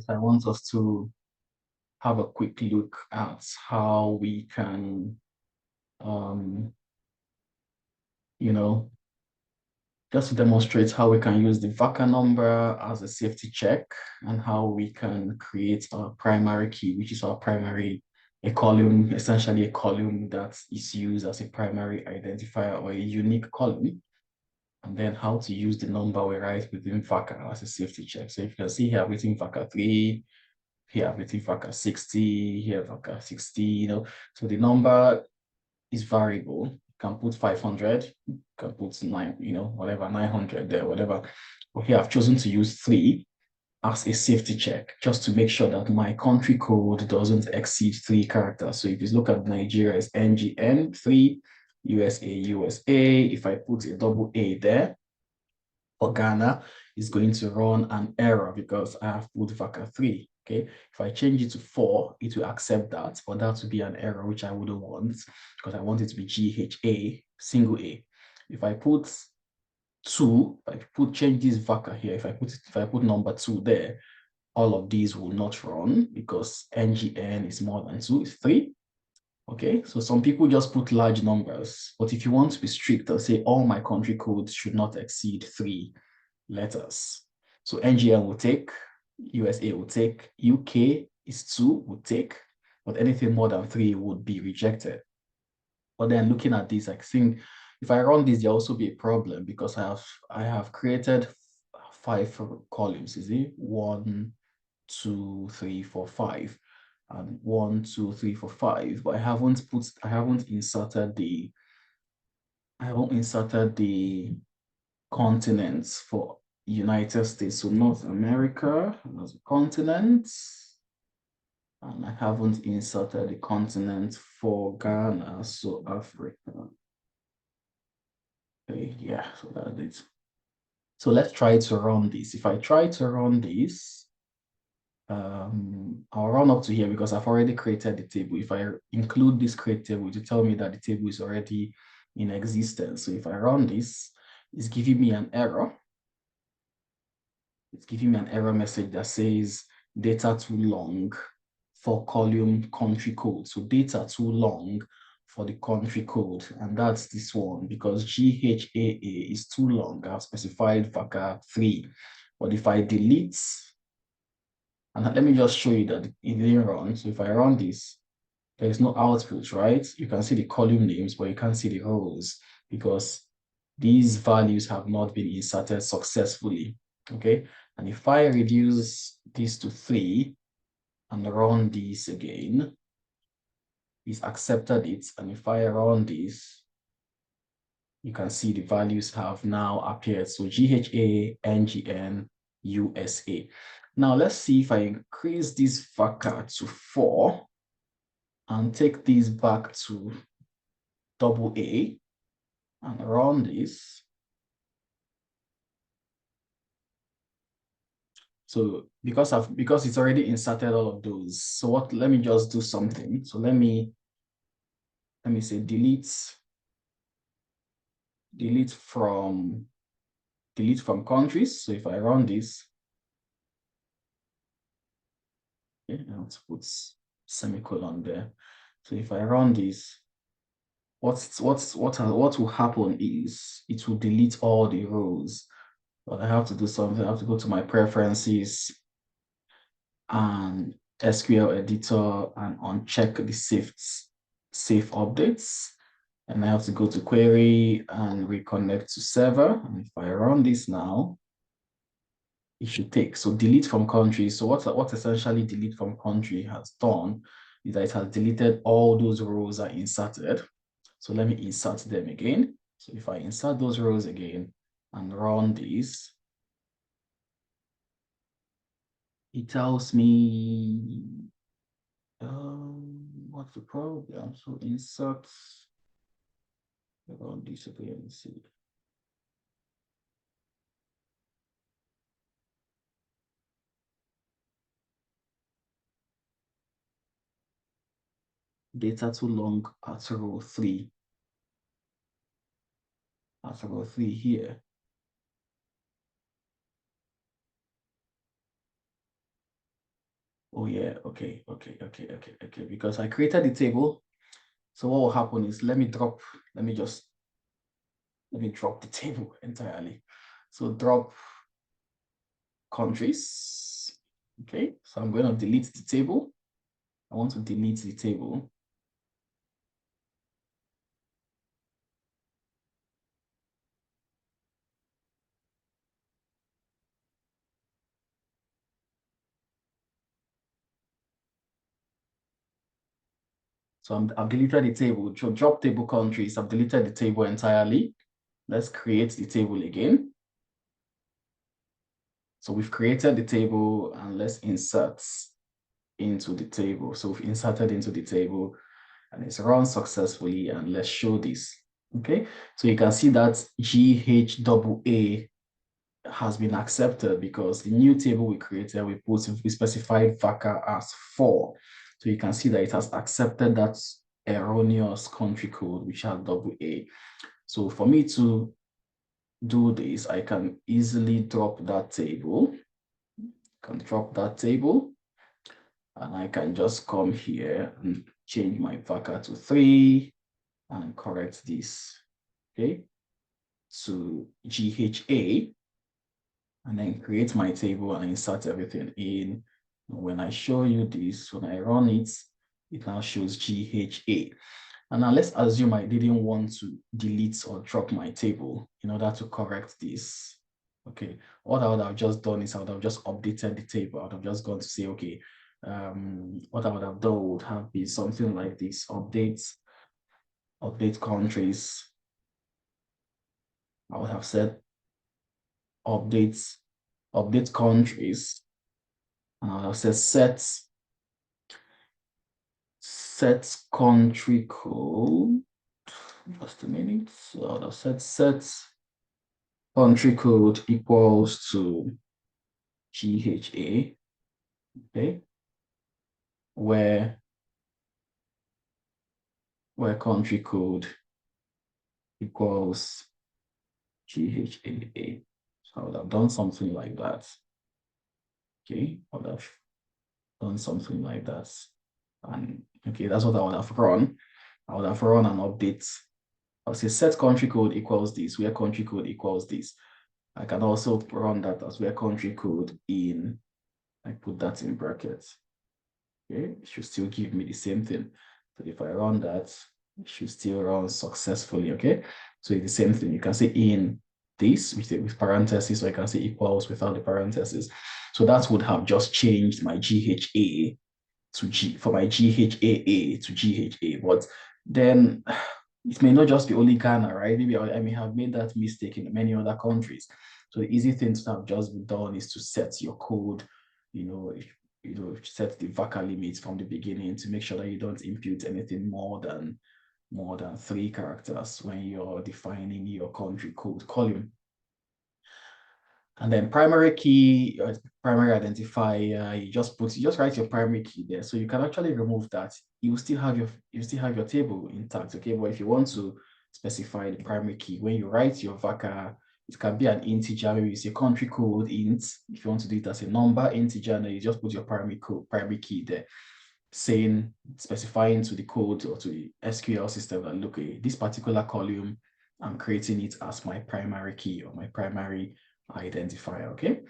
I want us to have a quick look at how we can, um, you know, just to demonstrate how we can use the Varchar number as a safety check and how we can create our primary key, which is our primary, a column, essentially a column that is used as a primary identifier or a unique column, and then how to use the number we write within Varchar as a safety check. So if you can see here, within Varchar 3, here within Varchar 60, here Varchar 60, so the number is variable. You can put 500, you can put 9, whatever, 900 there, whatever. But here I've chosen to use 3 as a safety check, just to make sure that my country code doesn't exceed 3 characters. So if you look at Nigeria, it's NGN3, USA, USA. If I put a double A there, for Ghana, is going to run an error because I have put Varchar 3. Okay, if I change it to 4, it will accept that, but that would be an error which I wouldn't want because I want it to be GHA, single A. If I put 2, change this Varchar here, if I put number 2 there, all of these will not run because NGN is more than 2, it's 3. Okay, so some people just put large numbers, but if you want to be strict and say all my country codes should not exceed 3 letters. So NGN will take, USA will take, UK is 2 would take, but anything more than 3 would be rejected. But then looking at this, I think if I run this, there'll also be a problem because I have created 5 columns, is it? 1, 2, 3, 4, 5. And 1, 2, 3, 4, 5, but I haven't inserted the continents for United States. So North America as a continent, and I haven't inserted the continent for Ghana, so Africa. Okay, yeah, so that's it. So let's try to run this. If I try to run this, I'll run up to here because I've already created the table. If I include this create table, to tell me that the table is already in existence. So if I run this, it's giving me an error. It's giving me an error message that says data too long for column country code. So data too long for the country code. And that's this one because GHAA is too long. I've specified Varchar 3. But if I delete, and let me just show you that it didn't run. So if I run this, there is no output, right? You can see the column names, but you can't see the rows because these values have not been inserted successfully. Okay, and if I reduce this to 3 and run this again, it's accepted it. And if I run this, you can see the values have now appeared. So GHA, NGN, USA. Now let's see if I increase this Varchar to 4 and take this back to double A and run this. So because it's already inserted all of those. So let me just do something. So let me say delete from countries. So if I run this, okay, I have to put semicolon there. So if I run this, what will happen is it will delete all the rows. But I have to do something. I have to go to my preferences and SQL editor and uncheck the safe updates. And I have to go to query and reconnect to server. And if I run this now, it should take. So delete from country. So what essentially delete from country has done is that it has deleted all those rows are inserted. So let me insert them again. So if I insert those rows again and run this, it tells me what's the problem. So insert around this again and see. Data too long at row 3. At row 3 here. Oh yeah, okay. Because I created the table. So what will happen is let me just let me drop the table entirely. So drop countries. Okay, so I'm going to delete the table. I want to delete the table. So I've deleted the table. So drop table countries. I've deleted the table entirely. Let's create the table again. So we've created the table and let's insert into the table. So we've inserted into the table and it's run successfully. And let's show this. Okay, so you can see that GHAA has been accepted because the new table we created, we specified Varchar as 4. So you can see that it has accepted that erroneous country code, which has AA. So for me to do this, I can easily drop that table. And I can just come here and change my Varchar to 3 and correct this, okay, to GHA, and then create my table and insert everything in. When I show you this, when I run it, it now shows GHA. And now let's assume I didn't want to delete or drop my table in order to correct this. Okay, what I would have just done is I would have just updated the table. I would have just gone to say, okay, what I would have done would have been something like this: update countries. I would have said update countries, and I would have said set country code. Just a minute. So I would have said set country code equals to GHA, okay, where country code equals GHAA. So I would have done something like that. Okay, I would have done something like that. And okay, that's what I would have run. I would have run an update. I'll say set country code equals this, where country code equals this. I can also run that as where country code in, I put that in brackets. Okay, it should still give me the same thing. So if I run that, it should still run successfully. Okay, so it's the same thing. You can say in this with parentheses, or I can say equals without the parentheses. So that would have just changed my GHA to G for my GHAA to GHA. But then it may not just be only Ghana, right? Maybe I may have made that mistake in many other countries. So the easy thing to have just been done is to set your code, you know, set the Varchar limits from the beginning to make sure that you don't impute anything more than 3 characters when you're defining your country code column. And then primary key, primary identifier, you just write your primary key there. So you can actually remove that. You still have your table intact, okay? But if you want to specify the primary key, when you write your Varchar, it can be an integer, maybe you say country code int. If you want to do it as a number integer, then you just put your primary key there, specifying to the code or to the SQL system that look, this particular column, I'm creating it as my primary key or my primary identifier. Okay,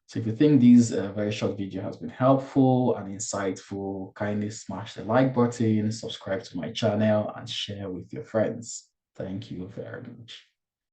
so if you think this very short video has been helpful and insightful, kindly smash the like button, subscribe to my channel, and share with your friends. Thank you very much.